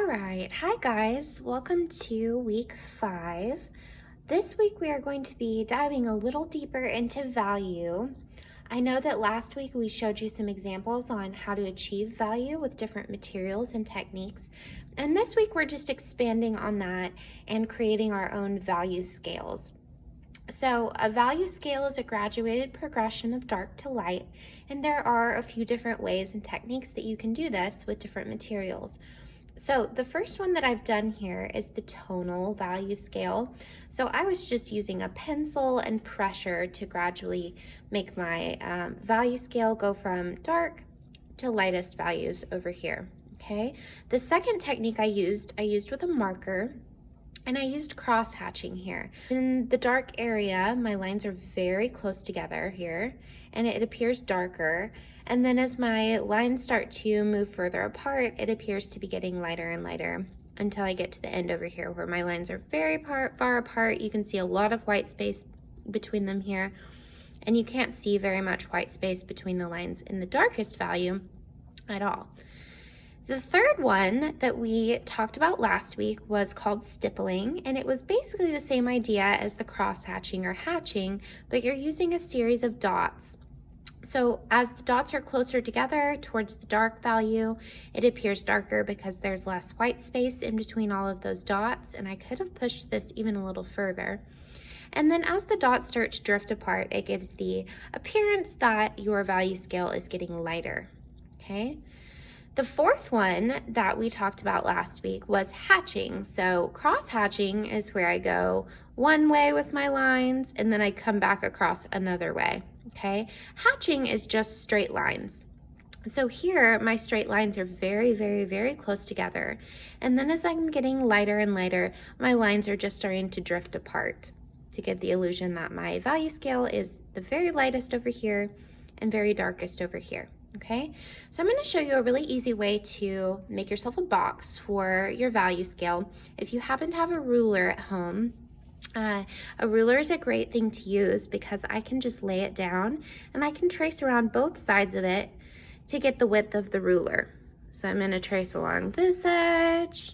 Alright, hi guys, welcome to week 5. This week we are going to be diving a little deeper into value. I know that last week we showed you some examples on how to achieve value with different materials and techniques, and this week we're just expanding on that and creating our own value scales. So a value scale is a graduated progression of dark to light, and there are a few different ways and techniques that you can do this with different materials. So the first one that I've done here is the tonal value scale. So I was just using a pencil and pressure to gradually make my value scale go from dark to lightest values over here, okay? The second technique I used with a marker, and I used cross hatching here. In the dark area, my lines are very close together here, and it appears darker. And then as my lines start to move further apart, it appears to be getting lighter and lighter until I get to the end over here where my lines are very far apart. You can see a lot of white space between them here, and you can't see very much white space between the lines in the darkest value at all. The third one that we talked about last week was called stippling, and it was basically the same idea as the cross hatching or hatching, but you're using a series of dots. So as the dots are closer together towards the dark value, it appears darker because there's less white space in between all of those dots, and I could have pushed this even a little further. And then as the dots start to drift apart, it gives the appearance that your value scale is getting lighter, okay? The fourth one that we talked about last week was hatching. So cross hatching is where I go one way with my lines and then I come back across another way, okay? Hatching is just straight lines. So here my straight lines are very close together. And then as I'm getting lighter and lighter, my lines are just starting to drift apart to give the illusion that my value scale is the very lightest over here and very darkest over here. Okay, so I'm going to show you a really easy way to make yourself a box for your value scale. If you happen to have a ruler at home, a ruler is a great thing to use because I can just lay it down and I can trace around both sides of it to get the width of the ruler. So I'm going to trace along this edge,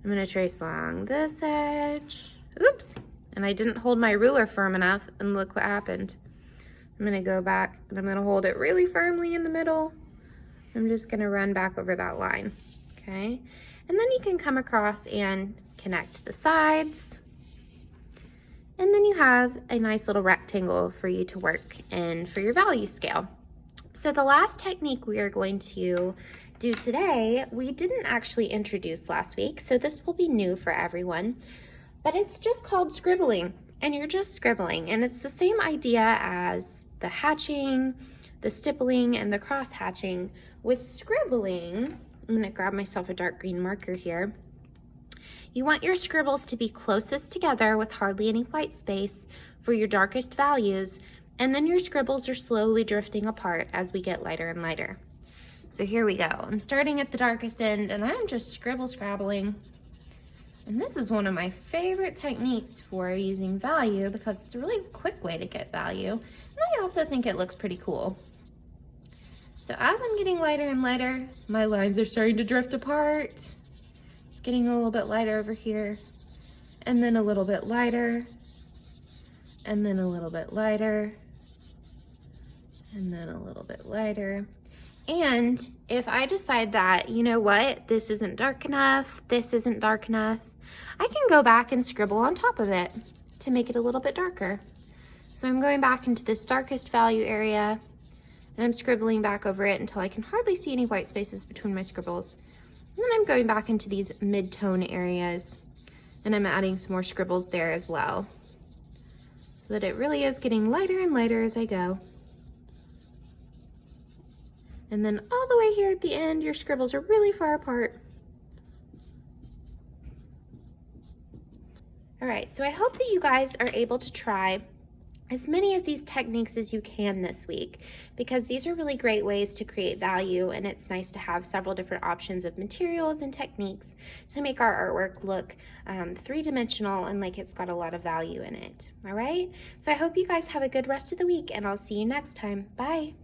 I'm going to trace along this edge, oops, and I didn't hold my ruler firm enough and look what happened. I'm gonna go back and I'm gonna hold it really firmly in the middle. I'm just gonna run back over that line, okay? And then you can come across and connect the sides. And then you have a nice little rectangle for you to work in for your value scale. So the last technique we are going to do today, we didn't actually introduce last week, so this will be new for everyone, but it's just called scribbling. And you're just scribbling, and it's the same idea as the hatching, the stippling, and the cross hatching. With scribbling, I'm gonna grab myself a dark green marker here. You want your scribbles to be closest together with hardly any white space for your darkest values, and then your scribbles are slowly drifting apart as we get lighter and lighter. So here we go. I'm starting at the darkest end, and I'm just scrabbling. And this is one of my favorite techniques for using value because it's a really quick way to get value. And I also think it looks pretty cool. So as I'm getting lighter and lighter, my lines are starting to drift apart. It's getting a little bit lighter over here, and then a little bit lighter, and then a little bit lighter, and then a little bit lighter. And if I decide that, you know what, this isn't dark enough, this isn't dark enough, I can go back and scribble on top of it to make it a little bit darker. So I'm going back into this darkest value area and I'm scribbling back over it until I can hardly see any white spaces between my scribbles. And then I'm going back into these mid-tone areas and I'm adding some more scribbles there as well, so that it really is getting lighter and lighter as I go. And then all the way here at the end, your scribbles are really far apart. All right, so I hope that you guys are able to try as many of these techniques as you can this week, because these are really great ways to create value, and it's nice to have several different options of materials and techniques to make our artwork look three-dimensional and like it's got a lot of value in it. All right, so I hope you guys have a good rest of the week, and I'll see you next time. Bye.